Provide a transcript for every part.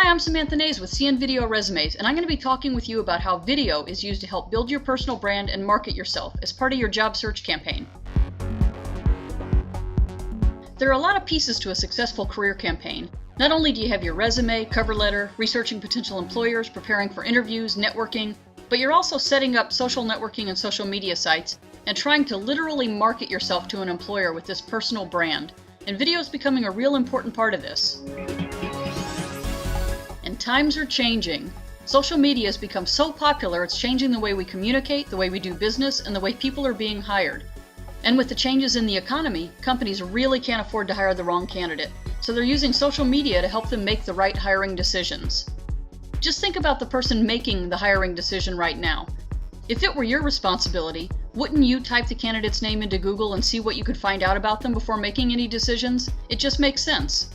Hi, I'm Samantha Nays with CN Video Resumes, and I'm going to be talking with you about how video is used to help build your personal brand and market yourself as part of your job search campaign. There are a lot of pieces to a successful career campaign. Not only do you have your resume, cover letter, researching potential employers, preparing for interviews, networking, but you're also setting up social networking and social media sites and trying to literally market yourself to an employer with this personal brand. And video is becoming a real important part of this. And times are changing. Social media has become so popular it's changing the way we communicate, the way we do business, and the way people are being hired. And with the changes in the economy, companies really can't afford to hire the wrong candidate, so they're using social media to help them make the right hiring decisions. Just think about the person making the hiring decision right now. If it were your responsibility, wouldn't you type the candidate's name into Google and see what you could find out about them before making any decisions? It just makes sense.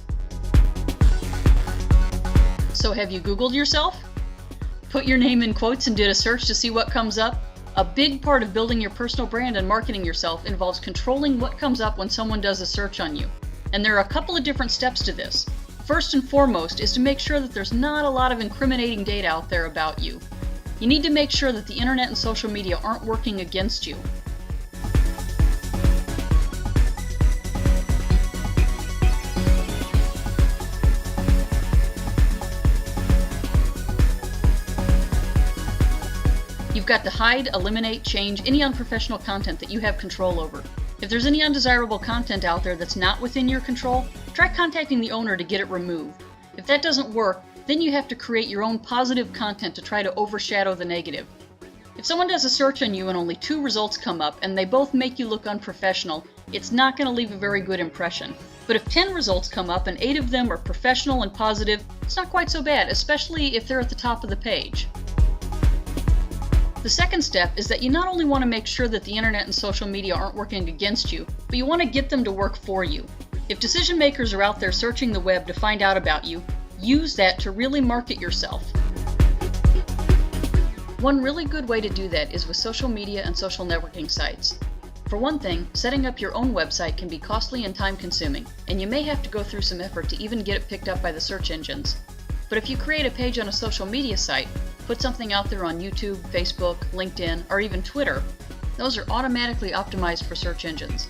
So have you Googled yourself? Put your name in quotes and did a search to see what comes up? A big part of building your personal brand and marketing yourself involves controlling what comes up when someone does a search on you. And there are a couple of different steps to this. First and foremost is to make sure that there's not a lot of incriminating data out there about you. You need to make sure that the internet and social media aren't working against you. You've got to hide, eliminate, change any unprofessional content that you have control over. If there's any undesirable content out there that's not within your control, try contacting the owner to get it removed. If that doesn't work, then you have to create your own positive content to try to overshadow the negative. If someone does a search on you and only 2 results come up and they both make you look unprofessional, it's not going to leave a very good impression. But if 10 results come up and 8 of them are professional and positive, it's not quite so bad, especially if they're at the top of the page. The second step is that you not only want to make sure that the internet and social media aren't working against you, but you want to get them to work for you. If decision makers are out there searching the web to find out about you, use that to really market yourself. One really good way to do that is with social media and social networking sites. For one thing, setting up your own website can be costly and time-consuming, and you may have to go through some effort to even get it picked up by the search engines. But if you create a page on a social media site, put something out there on YouTube, Facebook, LinkedIn, or even Twitter, those are automatically optimized for search engines.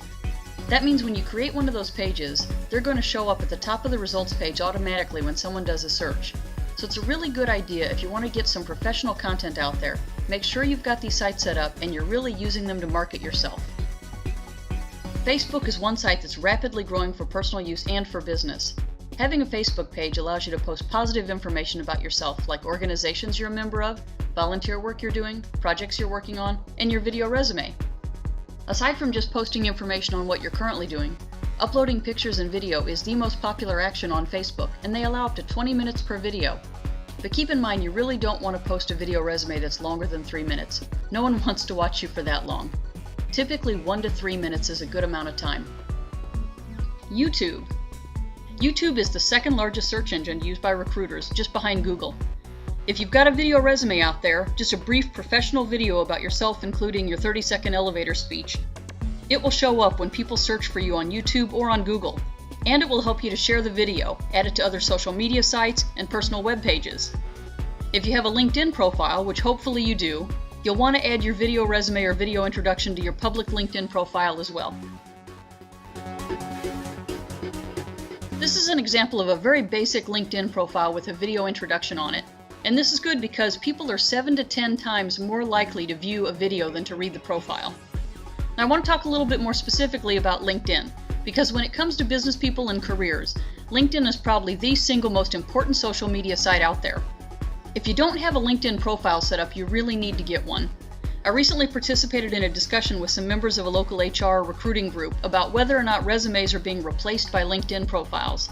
That means when you create one of those pages, they're going to show up at the top of the results page automatically when someone does a search. So it's a really good idea if you want to get some professional content out there. Make sure you've got these sites set up and you're really using them to market yourself. Facebook is one site that's rapidly growing for personal use and for business. Having a Facebook page allows you to post positive information about yourself, like organizations you're a member of, volunteer work you're doing, projects you're working on, and your video resume. Aside from just posting information on what you're currently doing, uploading pictures and video is the most popular action on Facebook, and they allow up to 20 minutes per video. But keep in mind you really don't want to post a video resume that's longer than 3 minutes. No one wants to watch you for that long. Typically 1 to 3 minutes is a good amount of time. YouTube. YouTube is the second largest search engine used by recruiters, just behind Google. If you've got a video resume out there, just a brief professional video about yourself including your 30-second elevator speech, it will show up when people search for you on YouTube or on Google. And it will help you to share the video, add it to other social media sites, and personal web pages. If you have a LinkedIn profile, which hopefully you do, you'll want to add your video resume or video introduction to your public LinkedIn profile as well. This is an example of a very basic LinkedIn profile with a video introduction on it. And this is good because people are 7 to 10 times more likely to view a video than to read the profile. Now I want to talk a little bit more specifically about LinkedIn, because when it comes to business people and careers, LinkedIn is probably the single most important social media site out there. If you don't have a LinkedIn profile set up, you really need to get one. I recently participated in a discussion with some members of a local HR recruiting group about whether or not resumes are being replaced by LinkedIn profiles.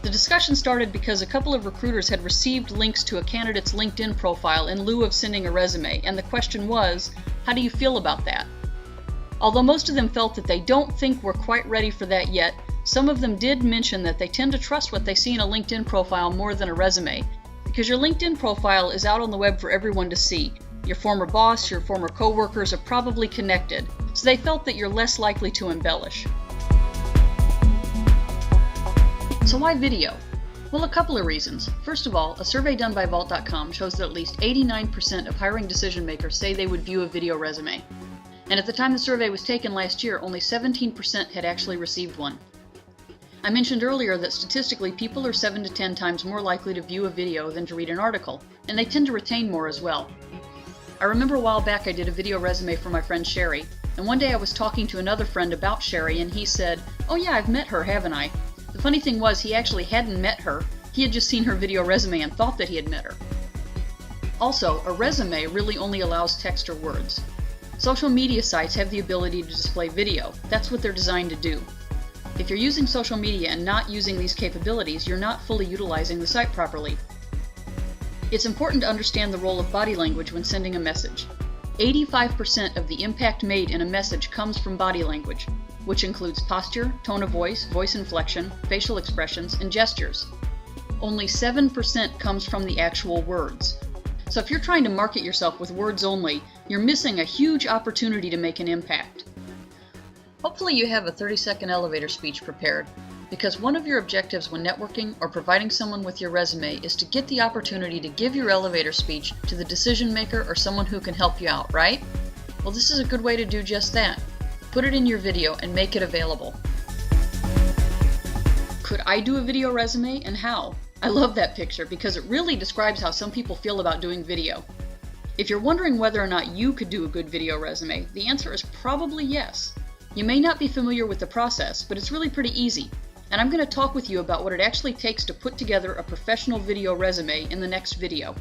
The discussion started because a couple of recruiters had received links to a candidate's LinkedIn profile in lieu of sending a resume, and the question was, how do you feel about that? Although most of them felt that they don't think we're quite ready for that yet, some of them did mention that they tend to trust what they see in a LinkedIn profile more than a resume, because your LinkedIn profile is out on the web for everyone to see. Your former boss, your former coworkers are probably connected, so they felt that you're less likely to embellish. So why video? Well, a couple of reasons. First of all, a survey done by Vault.com shows that at least 89% of hiring decision makers say they would view a video resume. And at the time the survey was taken last year, only 17% had actually received one. I mentioned earlier that statistically people are 7 to 10 times more likely to view a video than to read an article, and they tend to retain more as well. I remember a while back I did a video resume for my friend Sherry, and one day I was talking to another friend about Sherry and he said, "Oh yeah, I've met her, haven't I?" The funny thing was he actually hadn't met her, he had just seen her video resume and thought that he had met her. Also, a resume really only allows text or words. Social media sites have the ability to display video. That's what they're designed to do. If you're using social media and not using these capabilities, you're not fully utilizing the site properly. It's important to understand the role of body language when sending a message. 85% of the impact made in a message comes from body language, which includes posture, tone of voice, voice inflection, facial expressions, and gestures. Only 7% comes from the actual words. So if you're trying to market yourself with words only, you're missing a huge opportunity to make an impact. Hopefully you have a 30-second elevator speech prepared, because one of your objectives when networking or providing someone with your resume is to get the opportunity to give your elevator speech to the decision maker or someone who can help you out, right? Well, this is a good way to do just that. Put it in your video and make it available. Could I do a video resume, and how? I love that picture because it really describes how some people feel about doing video. If you're wondering whether or not you could do a good video resume, the answer is probably yes. You may not be familiar with the process, but it's really pretty easy. And I'm going to talk with you about what it actually takes to put together a professional video resume in the next video.